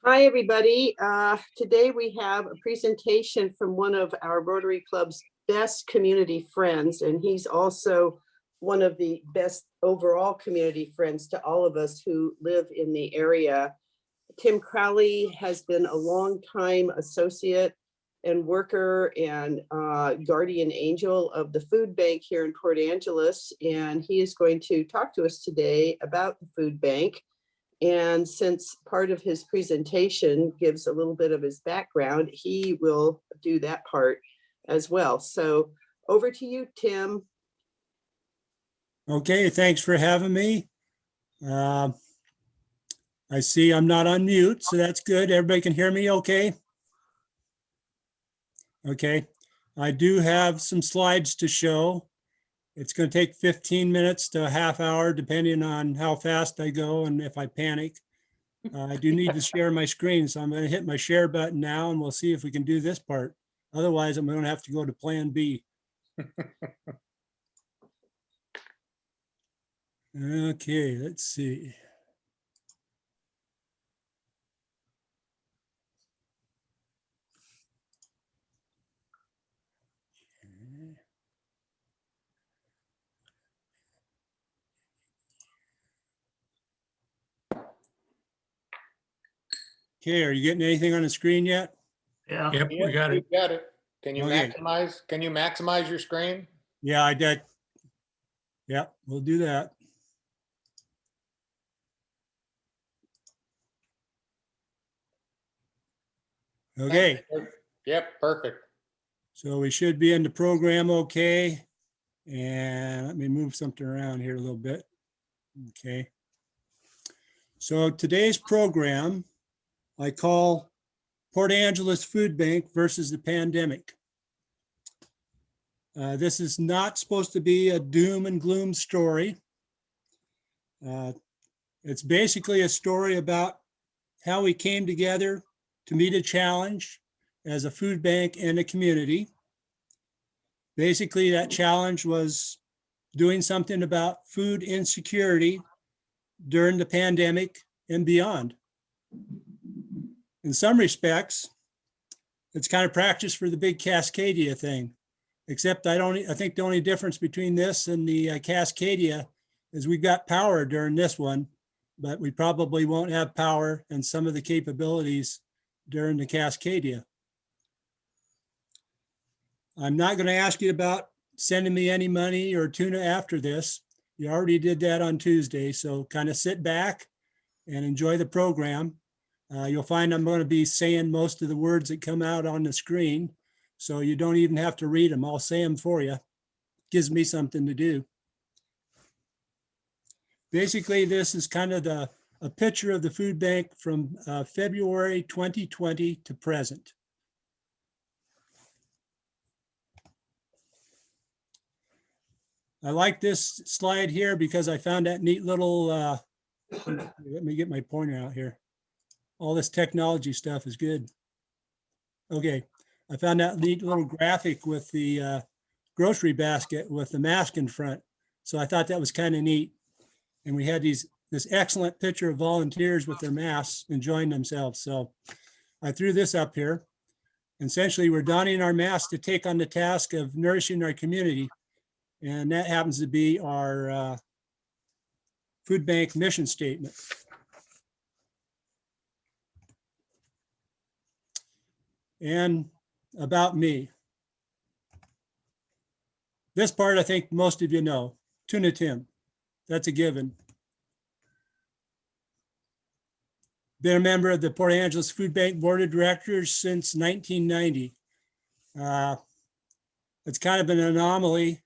Hi, everybody. Today we have a presentation from one of our Rotary Club's best community friends, and he's also one of the best overall community friends to all of us who live in the area. Tim Crowley has been a longtime associate and worker and guardian angel of the food bank here in Port Angeles, and he is going to talk to us today about the food bank. And since part of his presentation gives a little bit of his background, he will do that part as well. So over to you, Tim. Okay, thanks for having me. I see I'm not on mute, so that's good. Everybody can hear me okay? Okay, I do have some slides to show. It's going to take 15 minutes to a half hour, depending on how fast I go and if I panic. I do need to share my screen, so I'm going to hit my share button now, and we'll see if we can do this part. Otherwise, I'm going to have to go to plan B. Okay, let's see. Okay, are you getting anything on the screen yet? Yeah. Yep, we got it. You got it. Can you Okay. maximize your screen? Yeah, I did. Yeah, we'll do that. Okay, Yep, perfect. so we should be in the program okay. And let me move something around here a little bit. Okay. So today's program I call Port Angeles Food Bank versus the pandemic. This is not supposed to be a doom and gloom story. It's basically a story about how we came together to meet a challenge as a food bank and a community. Basically, that challenge was doing something about food insecurity during the pandemic and beyond. In some respects, it's kind of practice for the big Cascadia thing, except I think the only difference between this and the Cascadia is we got power during this one, but we probably won't have power and some of the capabilities during the Cascadia. I'm not going to ask you about sending me any money or tuna after this. You already did that on Tuesday, so kind of sit back and enjoy the program. You'll find I'm going to be saying most of the words that come out on the screen, so you don't even have to read them. I'll say them for you. Gives me something to do. Basically, this is kind of a picture of the food bank from February 2020 to present. I like this slide here because I found that neat little, let me get my pointer out here. All this technology stuff is good. Okay, I found that neat little graphic with the grocery basket with the mask in front. So I thought that was kind of neat. And we had this excellent picture of volunteers with their masks enjoying themselves. So I threw this up here. Essentially, we're donning our masks to take on the task of nourishing our community. And that happens to be our food bank mission statement. And about me. This part, I think most of you know, Tuna Tim. That's a given. Been a member of the Port Angeles Food Bank Board of Directors since 1990. It's kind of an anomaly.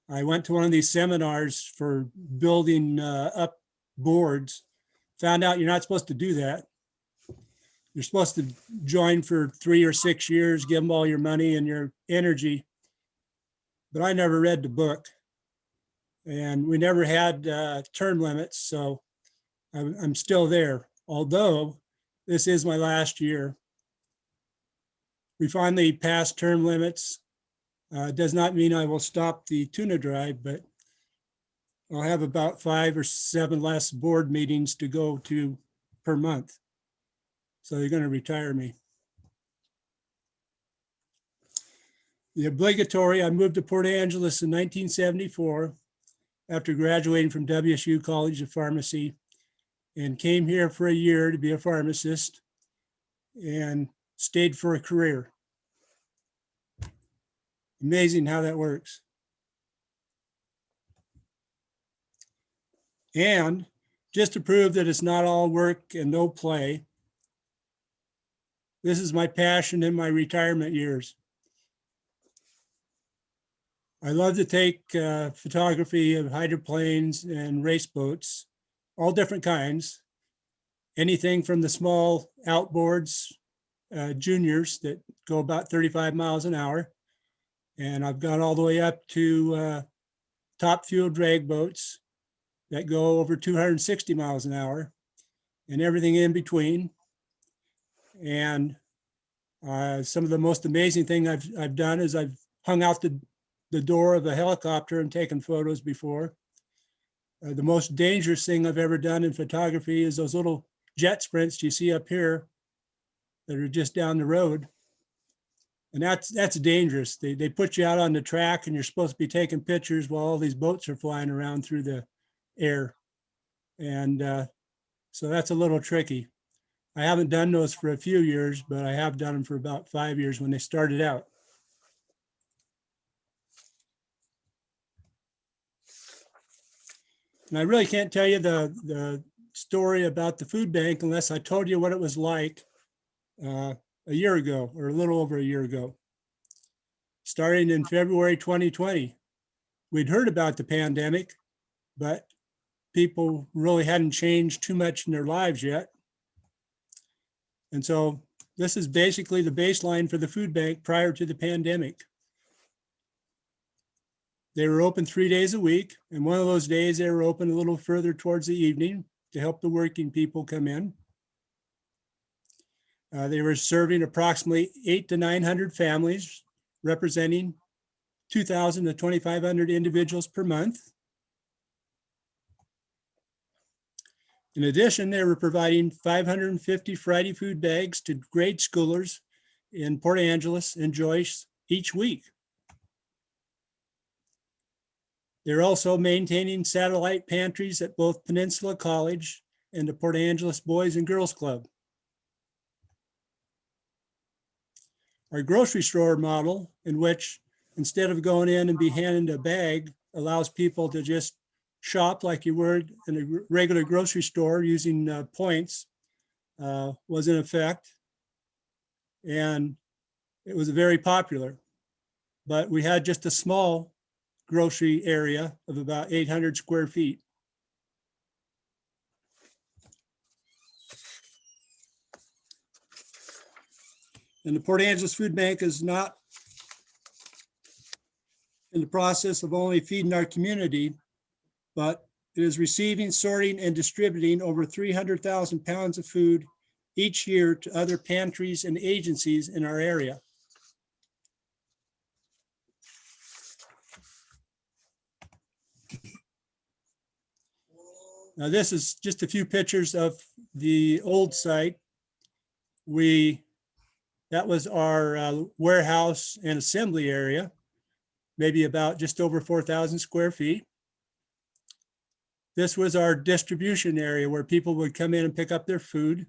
I went to one of these seminars for building up boards, found out you're not supposed to do that. You're supposed to join for 3 or 6 years, give them all your money and your energy. But I never read the book, and we never had term limits, so I'm still there. Although this is my last year. We finally passed term limits. Does not mean I will stop the tuna drive, but I'll have about 5 or 7 less board meetings to go to per month. So they're going to retire me. The obligatory, I moved to Port Angeles in 1974 after graduating from WSU College of Pharmacy, and came here for a year to be a pharmacist and stayed for a career. Amazing how that works. And just to prove that it's not all work and no play, this is my passion in my retirement years. I love to take photography of hydroplanes and race boats, all different kinds. Anything from the small outboards, juniors that go about 35 miles an hour. And I've gone all the way up to top fuel drag boats that go over 260 miles an hour and everything in between. And some of the most amazing thing I've done is I've hung out the door of a helicopter and taken photos before. The most dangerous thing I've ever done in photography is those little jet sprints you see up here that are just down the road. And that's dangerous. They put you out on the track and you're supposed to be taking pictures while all these boats are flying around through the air. And so that's a little tricky. I haven't done those for a few years, but I have done them for about 5 years when they started out. And I really can't tell you the story about the food bank unless I told you what it was like a year ago, or a little over a year ago. Starting in February 2020, we'd heard about the pandemic, but people really hadn't changed too much in their lives yet. And so this is basically the baseline for the food bank prior to the pandemic. They were open 3 days a week, and one of those days they were open a little further towards the evening to help the working people come in. They were serving approximately 800 to 900 families, representing 2,000 to 2,500 individuals per month. In addition, they were providing 550 Friday food bags to grade schoolers in Port Angeles and Joyce each week. They're also maintaining satellite pantries at both Peninsula College and the Port Angeles Boys and Girls Club. Our grocery store model, in which instead of going in and be handed a bag, allows people to just shop like you would in a regular grocery store using points, was in effect. And it was very popular. But we had just a small grocery area of about 800 square feet. And the Port Angeles Food Bank is not in the process of only feeding our community, but it is receiving, sorting, and distributing over 300,000 pounds of food each year to other pantries and agencies in our area. Now, this is just a few pictures of the old site. That was our warehouse and assembly area, maybe about just over 4,000 square feet. This was our distribution area where people would come in and pick up their food.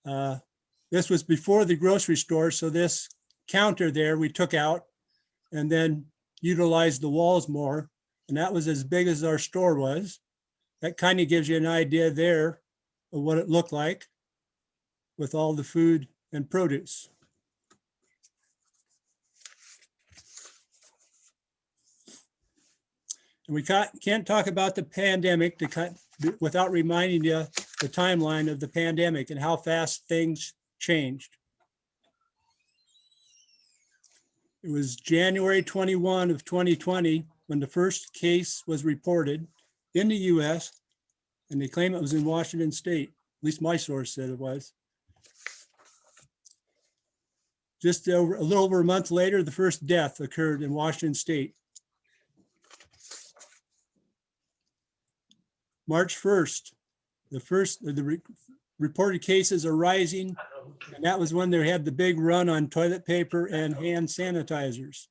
This was before the grocery store, so this counter there we took out and then utilized the walls more, and that was as big as our store was. That kind of gives you an idea there of what it looked like with all the food and produce. And we can't talk about the pandemic without reminding you the timeline of the pandemic and how fast things changed. It was January 21 of 2020 when the first case was reported in the US, and they claim it was in Washington State. At least my source said it was. Just a little over a month later, the first death occurred in Washington State. March 1st, the reported cases are rising. And that was when they had the big run on toilet paper and hand sanitizers.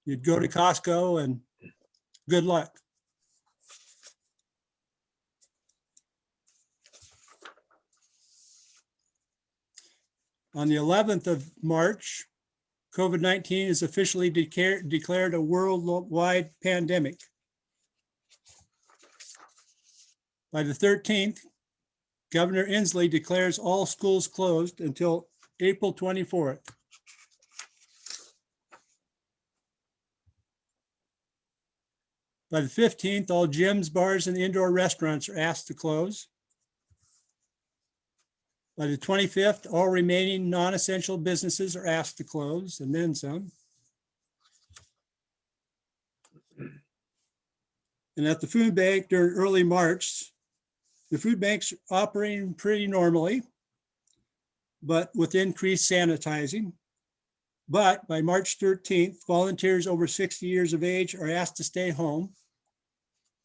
You'd go to Costco and good luck. On the 11th of March, COVID-19 is officially declared a worldwide pandemic. By the 13th, Governor Inslee declares all schools closed until April 24th. By the 15th, all gyms, bars, and indoor restaurants are asked to close. By the 25th, all remaining non-essential businesses are asked to close, and then some. And at the food bank during early March, the food bank's operating pretty normally, but with increased sanitizing. But by March 13th, volunteers over 60 years of age are asked to stay home,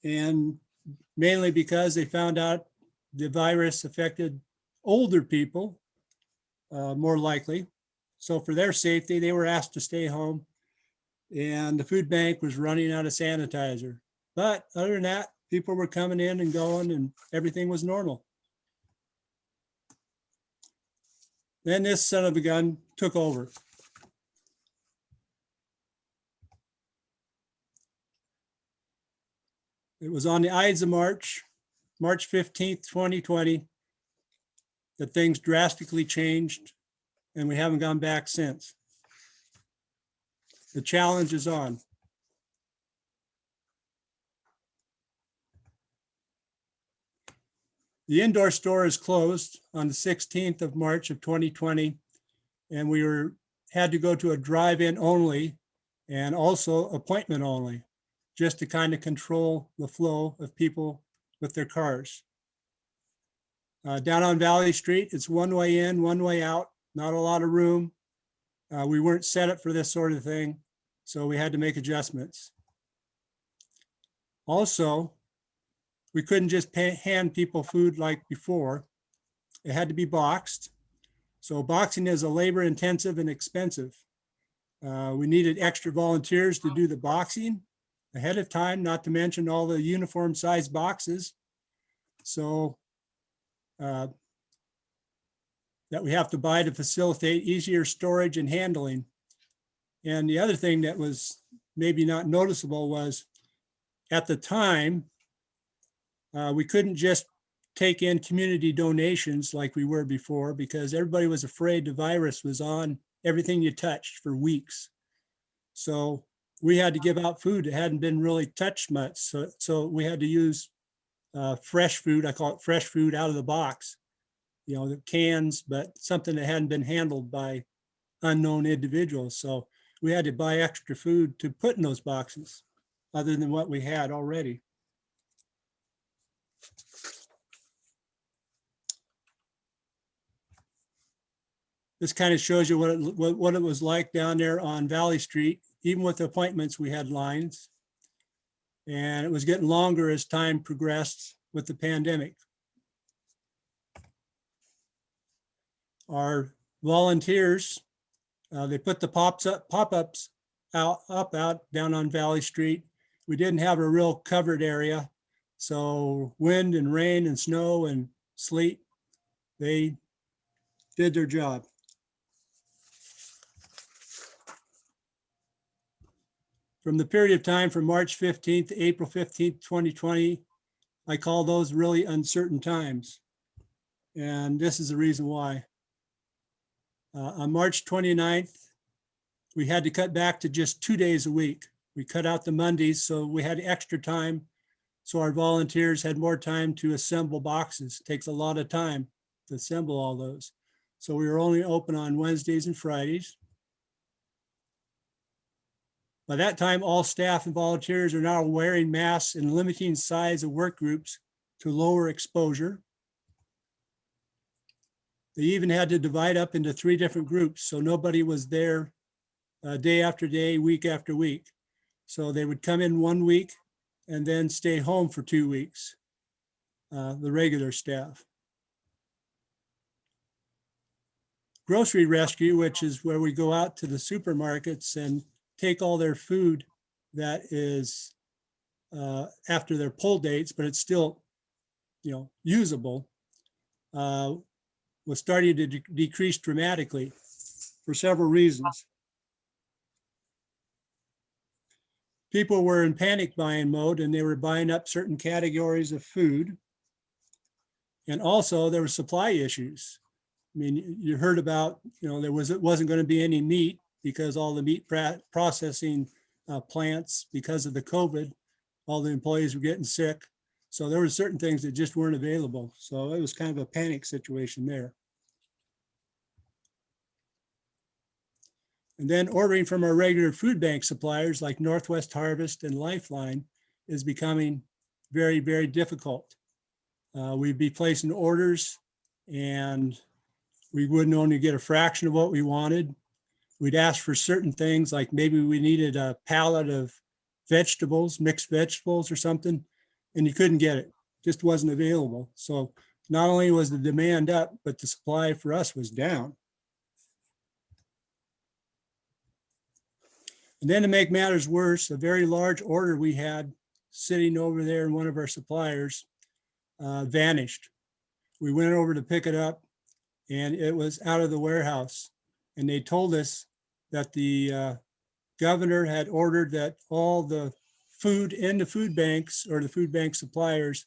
and mainly because they found out the virus affected older people more likely. So for their safety, they were asked to stay home, and the food bank was running out of sanitizer. But other than that, people were coming in and going, and everything was normal. Then this son of a gun took over. It was on the Ides of March, March 15th, 2020, that things drastically changed, and we haven't gone back since. The challenge is on. The indoor store is closed on the 16th of March of 2020, and we had to go to a drive-in only and also appointment only, just to kind of control the flow of people with their cars. Down on Valley Street, it's one way in, one way out, not a lot of room. We weren't set up for this sort of thing, so we had to make adjustments. Also, we couldn't just hand people food like before. It had to be boxed. So boxing is a labor intensive and expensive. We needed extra volunteers to do the boxing ahead of time, not to mention all the uniform size boxes. So that we have to buy to facilitate easier storage and handling. And the other thing that was maybe not noticeable was at the time, we couldn't just take in community donations like we were before, because everybody was afraid the virus was on everything you touched for weeks. So we had to give out food that hadn't been really touched much. So we had to use fresh food. I call it fresh food out of the box, you know, the cans, but something that hadn't been handled by unknown individuals. So we had to buy extra food to put in those boxes other than what we had already. This kind of shows you what it was like down there on Valley Street. Even with appointments, we had lines. And it was getting longer as time progressed with the pandemic. Our volunteers, they put the pop-ups out down on Valley Street. We didn't have a real covered area. So wind and rain and snow and sleet, they did their job. From the period of time from March 15th to April 15th, 2020, I call those really uncertain times. And this is the reason why. On March 29th, we had to cut back to just 2 days a week. We cut out the Mondays, so we had extra time. So our volunteers had more time to assemble boxes. It takes a lot of time to assemble all those. So we were only open on Wednesdays and Fridays. By that time, all staff and volunteers are now wearing masks and limiting size of work groups to lower exposure. They even had to divide up into 3 different groups, so nobody was there day after day, week after week. So they would come in 1 week and then stay home for 2 weeks, the regular staff. grocery rescue, which is where we go out to the supermarkets and take all their food that is after their pull dates, but it's still, usable, was starting to decrease dramatically for several reasons. People were in panic buying mode and they were buying up certain categories of food. And also there were supply issues. I mean, you heard about, it wasn't going to be any meat because all the meat processing plants, because of the COVID, all the employees were getting sick. So there were certain things that just weren't available. So it was kind of a panic situation there. And then ordering from our regular food bank suppliers like Northwest Harvest and Lifeline is becoming very, very difficult. We'd be placing orders and we wouldn't only get a fraction of what we wanted. We'd ask for certain things, like maybe we needed a pallet of vegetables, mixed vegetables or something, and you couldn't get it, just wasn't available. So not only was the demand up, but the supply for us was down. And then to make matters worse, a very large order we had sitting over there in one of our suppliers vanished. We went over to pick it up and it was out of the warehouse. And they told us that the governor had ordered that all the food in the food banks or the food bank suppliers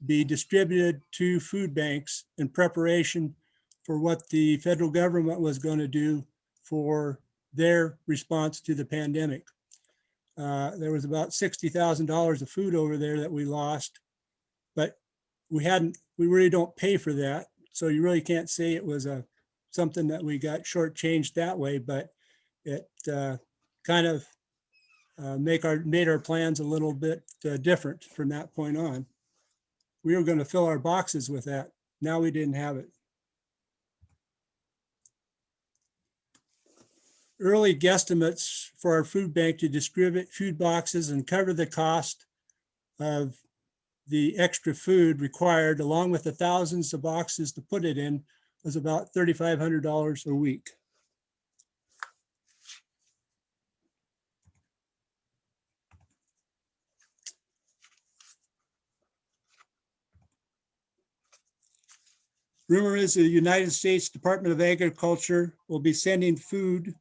be distributed to food banks in preparation for what the federal government was going to do for their response to the pandemic. There was about $60,000 of food over there that we lost, but we really don't pay for that. So you really can't say it was something that we got shortchanged that way, but it kind of made our plans a little bit different from that point on. We were going to fill our boxes with that. Now we didn't have it. Early guesstimates for our food bank to distribute food boxes and cover the cost of the extra food required, along with the thousands of boxes to put it in, was about $3,500 a week. Rumor is the United States Department of Agriculture will be sending food,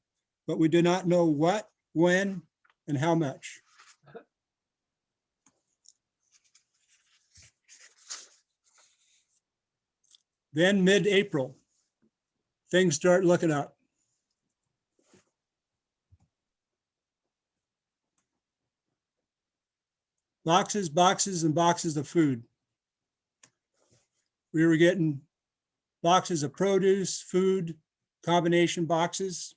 but we do not know what, when, and how much. Then mid-April, things start looking up. Boxes, boxes, and boxes of food. We were getting boxes of produce, food, combination boxes.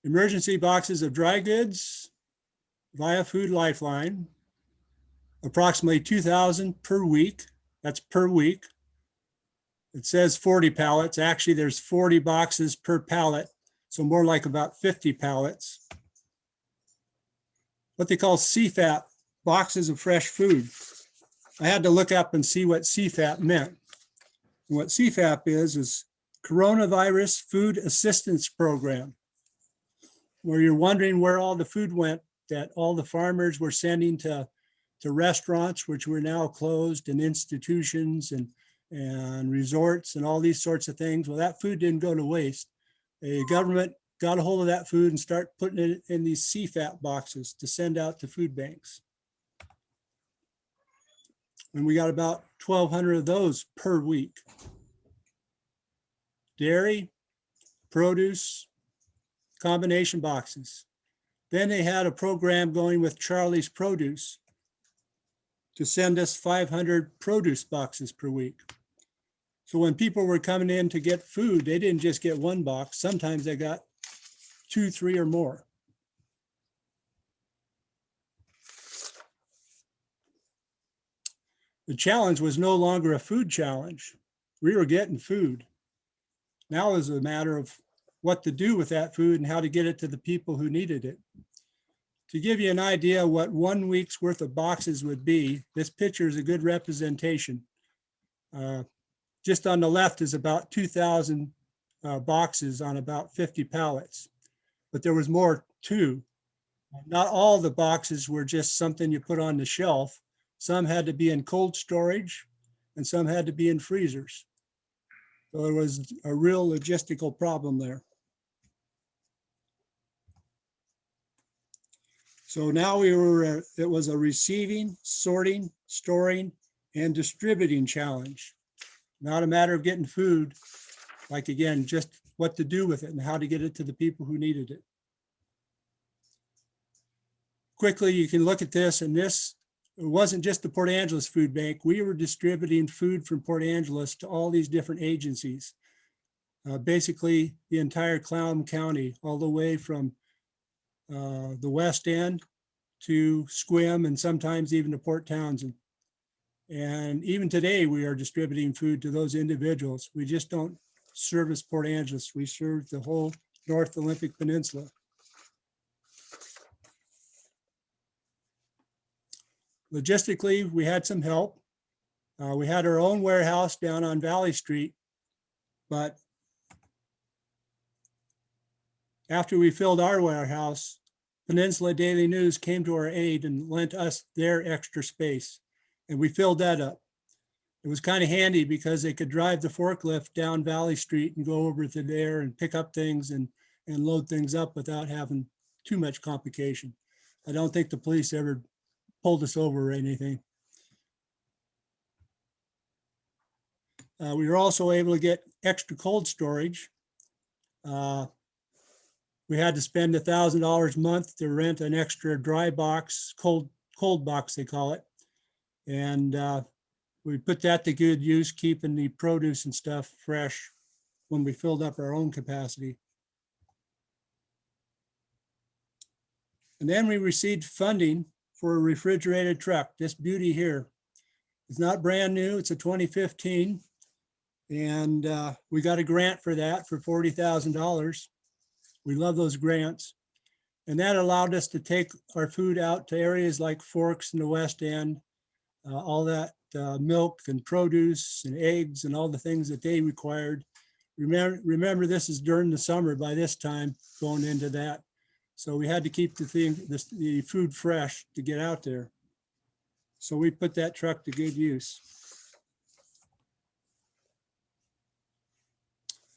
Emergency boxes of dry goods via Food Lifeline, approximately 2,000 per week. That's per week. It says 40 pallets. Actually, there's 40 boxes per pallet, so more like about 50 pallets. What they call CFAP, boxes of fresh food. I had to look up and see what CFAP meant. And what CFAP is Coronavirus Food Assistance Program, where you're wondering where all the food went that all the farmers were sending to restaurants, which were now closed, and institutions and resorts and all these sorts of things. Well, that food didn't go to waste. The government got a hold of that food and start putting it in these CFAP boxes to send out to food banks. And we got about 1,200 of those per week. Dairy, produce, combination boxes. Then they had a program going with Charlie's Produce to send us 500 produce boxes per week. So when people were coming in to get food, they didn't just get one box. Sometimes they got 2, 3, or more. The challenge was no longer a food challenge. We were getting food. Now it was a matter of what to do with that food and how to get it to the people who needed it. To give you an idea what 1 week's worth of boxes would be, this picture is a good representation. Just on the left is about 2,000 boxes on about 50 pallets, but there was more too. Not all the boxes were just something you put on the shelf. Some had to be in cold storage and some had to be in freezers. So there was a real logistical problem there. So now it was a receiving, sorting, storing, and distributing challenge. Not a matter of getting food, like again, just what to do with it and how to get it to the people who needed it. Quickly, you can look at this, and this, it wasn't just the Port Angeles Food Bank. We were distributing food from Port Angeles to all these different agencies. Basically, the entire Clallam County, all the way from the West End to Squim and sometimes even to Port Townsend. And even today, we are distributing food to those individuals. We just don't service Port Angeles. We serve the whole North Olympic Peninsula. Logistically, we had some help. We had our own warehouse down on Valley Street, but after we filled our warehouse, Peninsula Daily News came to our aid and lent us their extra space, and we filled that up. It was kind of handy because they could drive the forklift down Valley Street and go over to there and pick up things and load things up without having too much complication. I don't think the police ever pulled us over or anything. We were also able to get extra cold storage. We had to spend $1,000 a month to rent an extra dry box, cold box they call it. And we put that to good use, keeping the produce and stuff fresh when we filled up our own capacity. And then we received funding for a refrigerated truck. This beauty here. It's not brand new, it's a 2015. And we got a grant for that for $40,000. We love those grants. And that allowed us to take our food out to areas like Forks and the West End, all that milk and produce and eggs and all the things that they required. Remember, this is during the summer by this time, going into that. So we had to keep the food fresh to get out there. So we put that truck to good use.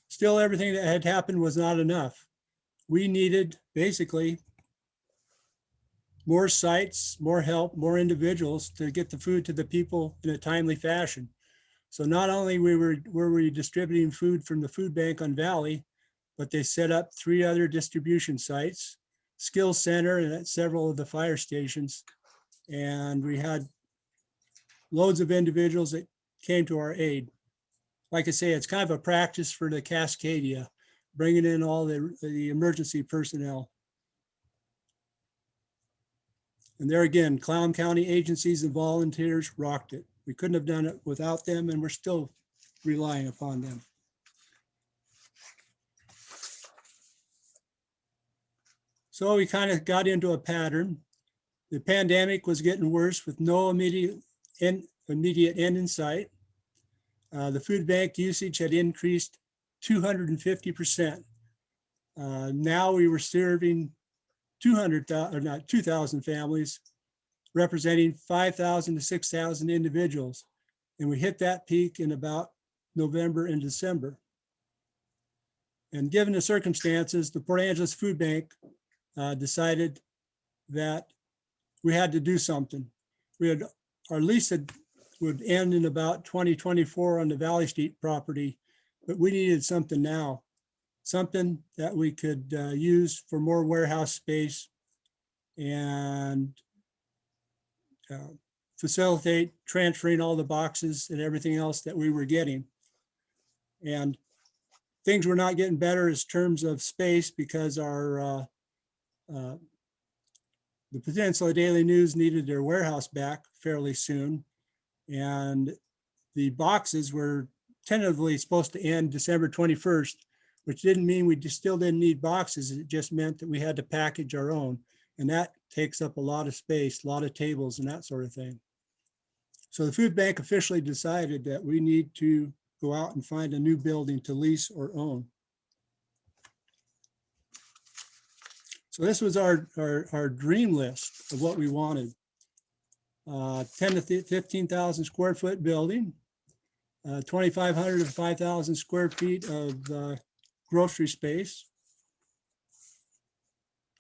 Still, everything that had happened was not enough. We needed basically more sites, more help, more individuals to get the food to the people in a timely fashion. So not only were we distributing food from the food bank on Valley, but they set up 3 other distribution sites, skills center, and at several of the fire stations. And we had loads of individuals that came to our aid. Like I say, it's kind of a practice for the Cascadia, bringing in all the emergency personnel. And there again, Clallam County agencies and volunteers rocked it. We couldn't have done it without them, and we're still relying upon them. So we kind of got into a pattern. The pandemic was getting worse with no immediate end in sight. The food bank usage had increased 250%. Now we were serving 2,000 families, representing 5,000 to 6,000 individuals. And we hit that peak in about November and December. And given the circumstances, the Port Angeles Food Bank decided that we had to do something. Our lease would end in about 2024 on the Valley Street property, but we needed something now, something that we could use for more warehouse space and facilitate transferring all the boxes and everything else that we were getting. And things were not getting better in terms of space because the Peninsula Daily News needed their warehouse back fairly soon. And the boxes were tentatively supposed to end December 21st, which didn't mean we still didn't need boxes. It just meant that we had to package our own. And that takes up a lot of space, a lot of tables and that sort of thing. So the food bank officially decided that we need to go out and find a new building to lease or own. So this was our dream list of what we wanted. 10 to 15,000 square foot building, 2,500 to 5,000 square feet of grocery space,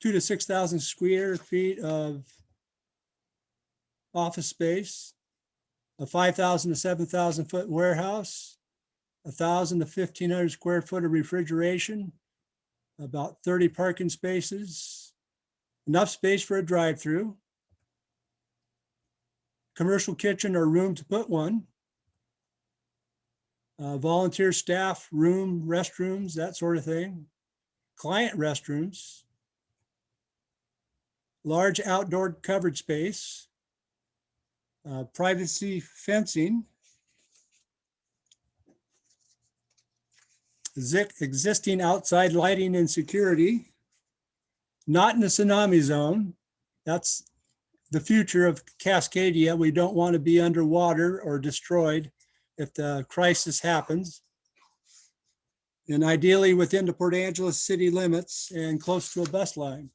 2,000 to 6,000 square feet of office space, a 5,000 to 7,000 foot warehouse, 1,000 to 1,500 square foot of refrigeration, about 30 parking spaces, enough space for a drive-through, commercial kitchen or room to put one, volunteer staff room, restrooms, that sort of thing, client restrooms, large outdoor covered space, privacy fencing, existing outside lighting and security, not in the tsunami zone. That's the future of Cascadia. We don't want to be underwater or destroyed if the crisis happens. And ideally within the Port Angeles city limits and close to a bus line.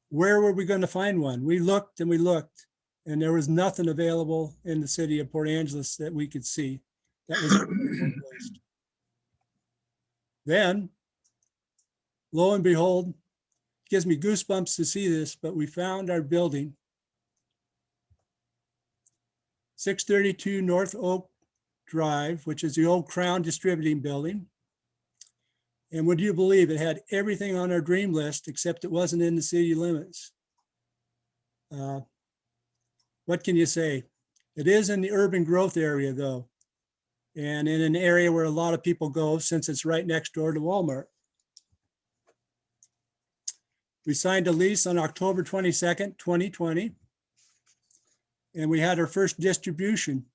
Where were we going to find one? We looked and we looked, and there was nothing available in the city of Port Angeles that we could see. That was placed. Then, lo and behold, gives me goosebumps to see this, but we found our building, 632 North Oak Drive, which is the old Crown Distributing Building. And would you believe it had everything on our dream list, except it wasn't in the city limits. What can you say? It is in the urban growth area though, and in an area where a lot of people go since it's right next door to Walmart. We signed a lease on October 22nd, 2020. And we had our first distribution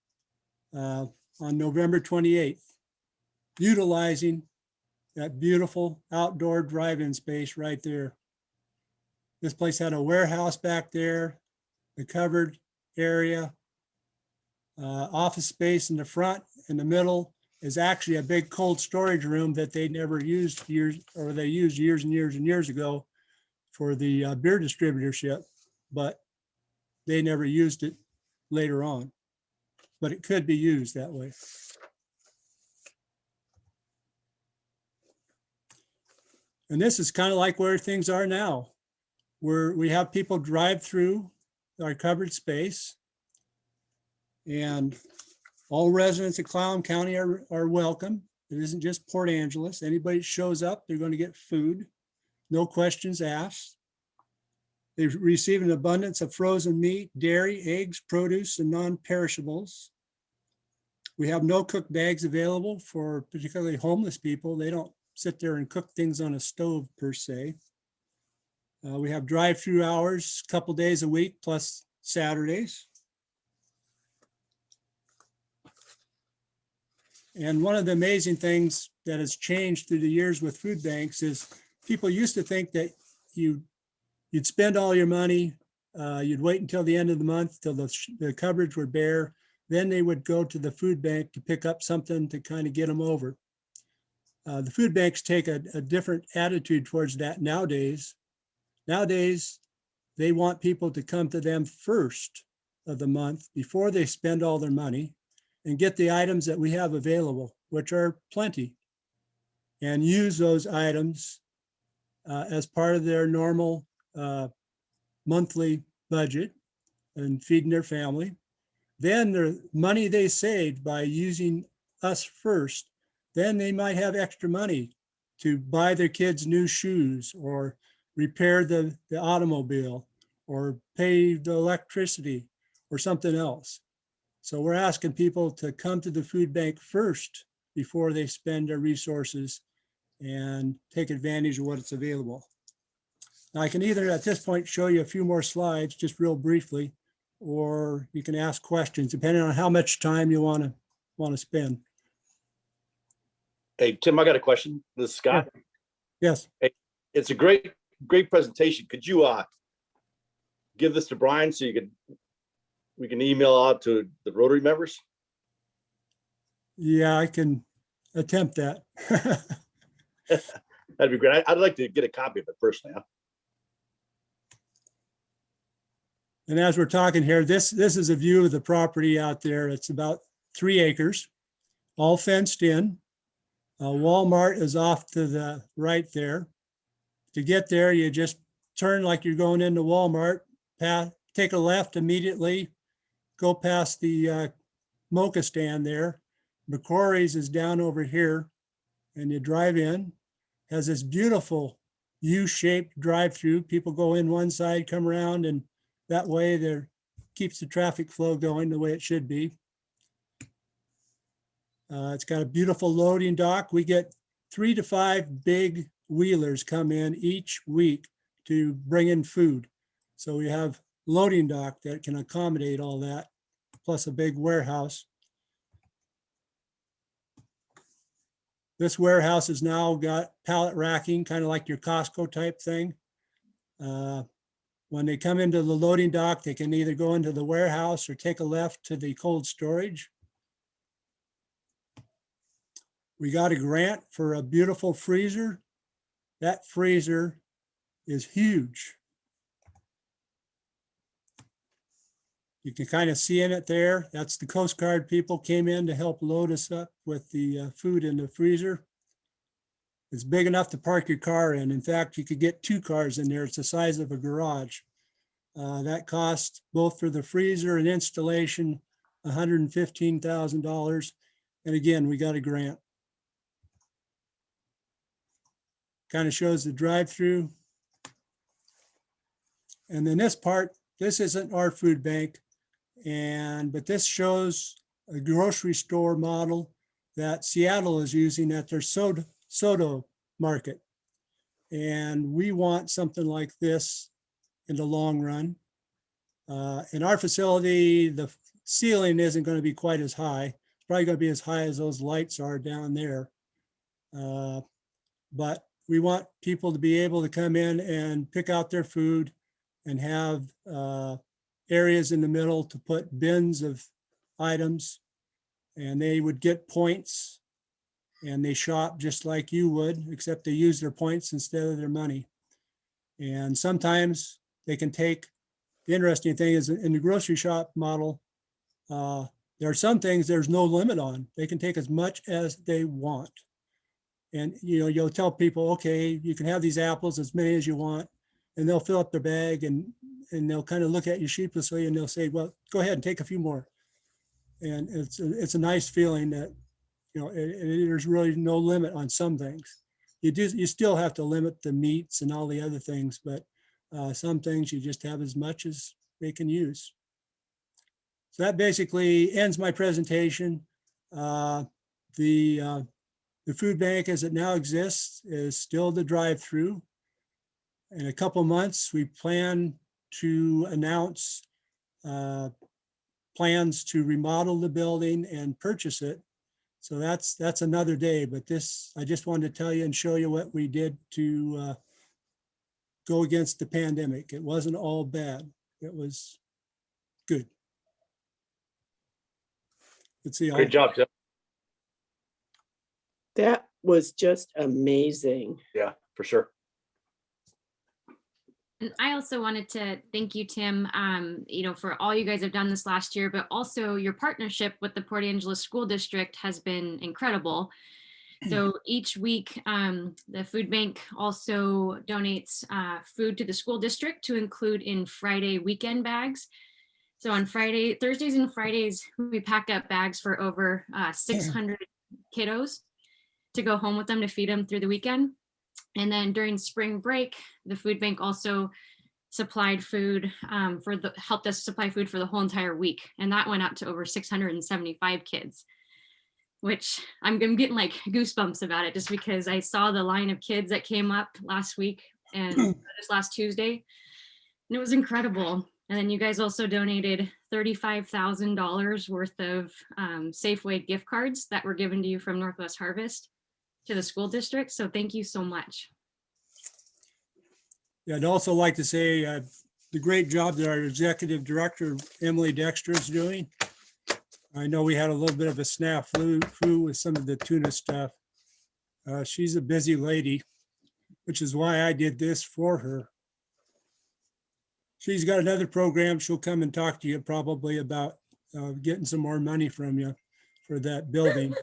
on November 28th, utilizing that beautiful outdoor drive-in space right there. This place had a warehouse back there, the covered area, office space in the front. In the middle is actually a big cold storage room that they never used they used years and years and years ago for the beer distributorship, but they never used it later on, but it could be used that way. And this is kind of like where things are now, where we have people drive through our covered space, and all residents of Clallam County are welcome. It isn't just Port Angeles. Anybody that shows up, they're going to get food, no questions asked. They receive an abundance of frozen meat, dairy, eggs, produce, and non-perishables. We have no cooked bags available for particularly homeless people. They don't sit there and cook things on a stove per se. We have drive-through hours a couple days a week plus Saturdays. And one of the amazing things that has changed through the years with food banks is people used to think that you'd spend all your money, you'd wait until the end of the month till the cupboards were bare, then they would go to the food bank to pick up something to kind of get them over. The food banks take a different attitude towards that nowadays. Nowadays, they want people to come to them first of the month before they spend all their money and get the items that we have available, which are plenty, and use those items as part of their normal monthly budget and feeding their family. Then the money they saved by using us first, then they might have extra money to buy their kids new shoes or repair the automobile or pay the electricity or something else. So we're asking people to come to the food bank first before they spend their resources and take advantage of what's available. Now, I can either at this point show you a few more slides, just real briefly, or you can ask questions depending on how much time you want to spend. Hey, Tim, I got a question. This is Scott. Yes. Hey, it's a great presentation. Could you give this to Brian so you could we can email out to the Rotary members? Yeah, I can attempt that. That'd be great. I'd like to get a copy of it personally. Huh? And as we're talking here, this is a view of the property out there. It's about 3 acres, all fenced in. Walmart is off to the right there. To get there, you just turn like you're going into Walmart, take a left immediately, go past the mocha stand there. McCrory's is down over here, and you drive in. Has this beautiful U-shaped drive-through. People go in one side, come around, and that way there keeps the traffic flow going the way it should be. It's got a beautiful loading dock. We get 3 to 5 big wheelers come in each week to bring in food. So we have loading dock that can accommodate all that, plus a big warehouse. This warehouse has now got pallet racking, kind of like your Costco type thing. When they come into the loading dock, they can either go into the warehouse or take a left to the cold storage. We got a grant for a beautiful freezer. That freezer is huge. You can kind of see in it there. That's the Coast Guard people came in to help load us up with the food in the freezer. It's big enough to park your car in. In fact, you could get 2 cars in there. It's the size of a garage. That cost both for the freezer and installation, $115,000. And again, we got a grant. Kind of shows the drive-through. And then this part, this isn't our food bank, but this shows a grocery store model that Seattle is using at their soda market. And we want something like this in the long run. In our facility, the ceiling isn't going to be quite as high. It's probably going to be as high as those lights are down there. But we want people to be able to come in and pick out their food and have areas in the middle to put bins of items, and they would get points, and they shop just like you would, except they use their points instead of their money. And sometimes they can take, the interesting thing is in the grocery shop model, there are some things there's no limit on. They can take as much as they want. And you'll tell people, okay, you can have these apples as many as you want, and they'll fill up their bag and they'll kind of look at you sheepishly and they'll say, well, go ahead and take a few more. And it's a nice feeling that, there's really no limit on some things. You still have to limit the meats and all the other things, but some things you just have as much as they can use. So that basically ends my presentation. The food bank as it now exists is still the drive-through. In a couple months, we plan to announce plans to remodel the building and purchase it. So that's another day, but I just wanted to tell you and show you what we did to go against the pandemic. It wasn't all bad. It was good. Let's see. Great job, Tim. That was just amazing. Yeah, for sure. And I also wanted to thank you, Tim, for all you guys have done this last year, but also your partnership with the Port Angeles School District has been incredible. So each week, the food bank also donates food to the school district to include in Friday weekend bags. So on Thursdays and Fridays, we pack up bags for over 600 kiddos to go home with them to feed them through the weekend. And then during spring break, the food bank also supplied food helped us supply food for the whole entire week. And that went out to over 675 kids, which I'm getting like goosebumps about it just because I saw the line of kids that came up last week and this last Tuesday, and it was incredible. And then you guys also donated $35,000 worth of Safeway gift cards that were given to you from Northwest Harvest to the school district. So thank you so much. Yeah, I'd also like to say the great job that our executive director, Emily Dexter, is doing. I know we had a little bit of a snafu with some of the tuna stuff. She's a busy lady, which is why I did this for her. She's got another program. She'll come and talk to you probably about getting some more money from you for that building.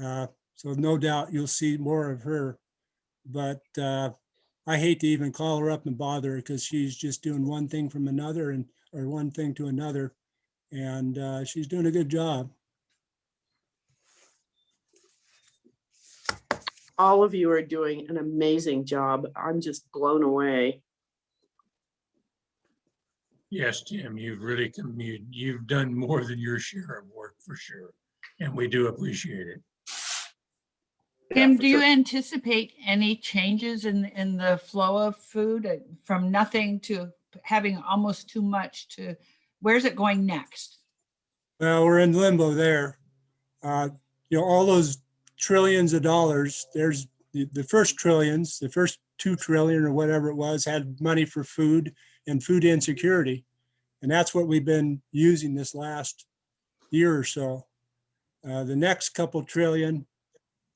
So no doubt you'll see more of her. But I hate to even call her up and bother her because she's just doing one thing from another or one thing to another. And she's doing a good job. All of you are doing an amazing job. I'm just blown away. Yes, Jim, you've really you've done more than your share of work for sure. And we do appreciate it. Tim, for do you sure. anticipate any changes in the flow of food from nothing to having almost too much to where's it going next? Well, we're in limbo there. All those trillions of dollars, there's the first trillions, the first 2 trillion or whatever it was, had money for food and food insecurity. And that's what we've been using this last year or so. The next couple trillion,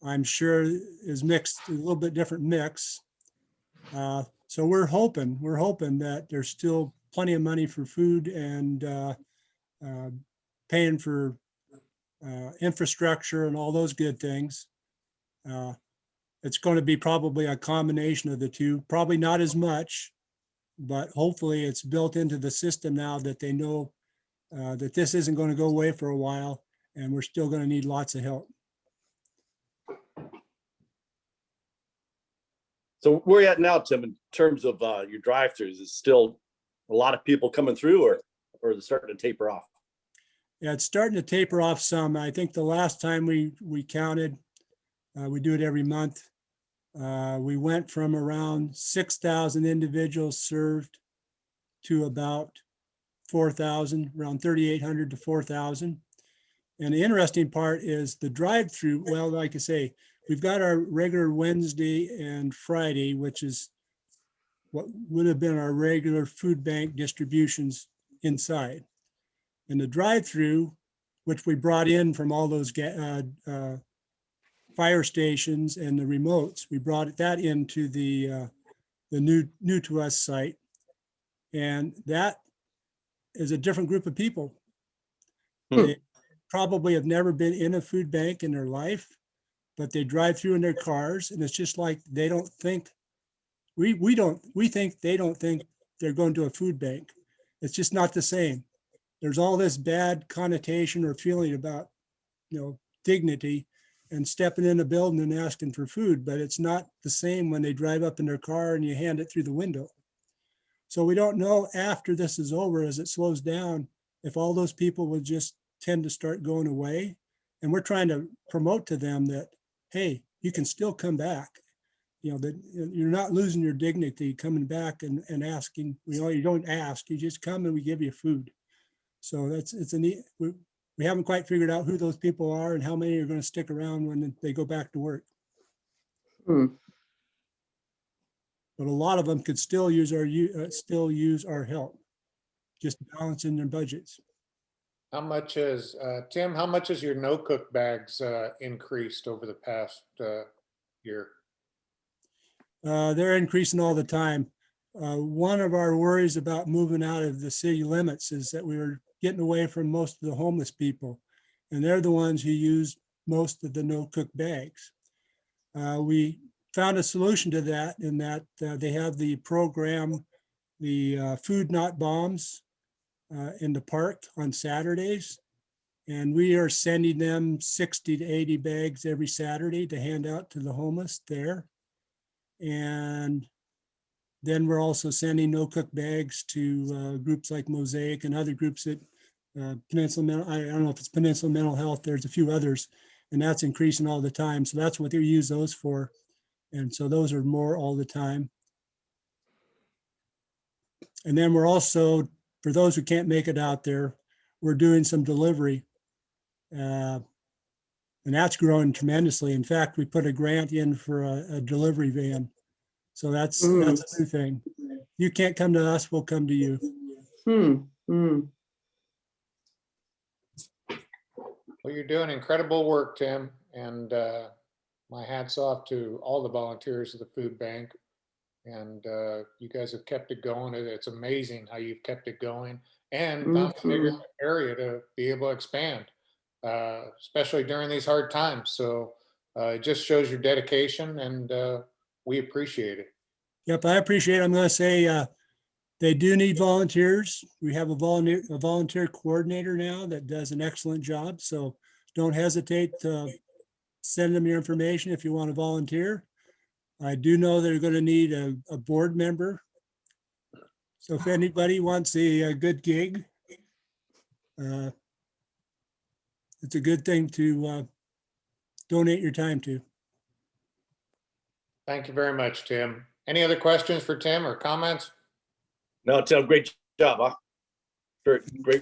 I'm sure, is mixed, a little bit different mix. So we're hoping that there's still plenty of money for food and paying for infrastructure and all those good things. It's going to be probably a combination of the two, probably not as much, but hopefully it's built into the system now that they know that this isn't going to go away for a while and we're still going to need lots of help. So where are you at now, Tim, in terms of your drive-throughs? Is still a lot of people coming through or is it starting to taper off? Yeah, it's starting to taper off some. I think the last time we counted, we do it every month. We went from around 6,000 individuals served to about 4,000, around 3,800 to 4,000. And the interesting part is the drive-through. Well, like I say, we've got our regular Wednesday and Friday, which is what would have been our regular food bank distributions inside. And the drive-through, which we brought in from all those fire stations and the remotes, we brought that into the new to us site. And that is a different group of people. They probably have never been in a food bank in their life, but they drive through in their cars and it's just like they don't think, we think they don't think they're going to a food bank. It's just not the same. There's all this bad connotation or feeling about, dignity and stepping in a building and asking for food, but it's not the same when they drive up in their car and you hand it through the window. So we don't know after this is over, as it slows down, if all those people will just tend to start going away. And we're trying to promote to them that, hey, you can still come back. That you're not losing your dignity coming back and asking. You don't ask, you just come and we give you food. So it's a neat. We haven't quite figured out who those people are and how many are going to stick around when they go back to work. Hmm. But a lot of them could still use our help, just balancing their budgets. How much is, Tim, how much has your no-cook bags increased over the past year? They're increasing all the time. One of our worries about moving out of the city limits is that we were getting away from most of the homeless people, and they're the ones who use most of the no-cook bags. We found a solution to that in that they have the program, the Food Not Bombs in the park on Saturdays. And we are sending them 60 to 80 bags every Saturday to hand out to the homeless there. And then we're also sending no-cook bags to groups like Mosaic and other groups that Peninsula Mental, I don't know if it's Peninsula Mental Health, there's a few others, and that's increasing all the time. So that's what they use those for. And so those are more all the time. And then we're also, for those who can't make it out there, we're doing some delivery. And that's growing tremendously. In fact, we put a grant in for a delivery van. So that's a new thing. you can't come to us, we'll come to you. Hmm. Well, you're doing incredible work, Tim, and my hat's off to all the volunteers of the food bank. And you guys have kept it going. It's amazing how you've kept it going and found a bigger area to be able to expand, especially during these hard times. So it just shows your dedication, and we appreciate it. Yep, I appreciate it. I'm gonna say, they do need volunteers. We have a volunteer coordinator now that does an excellent job. So don't hesitate to send them your information if you want to volunteer. I do know they're going to need a board member. So if anybody wants a good gig, it's a good thing to donate your time to. Thank you very much, Tim. Any other questions for Tim or comments? No, Tim, great job, huh? Great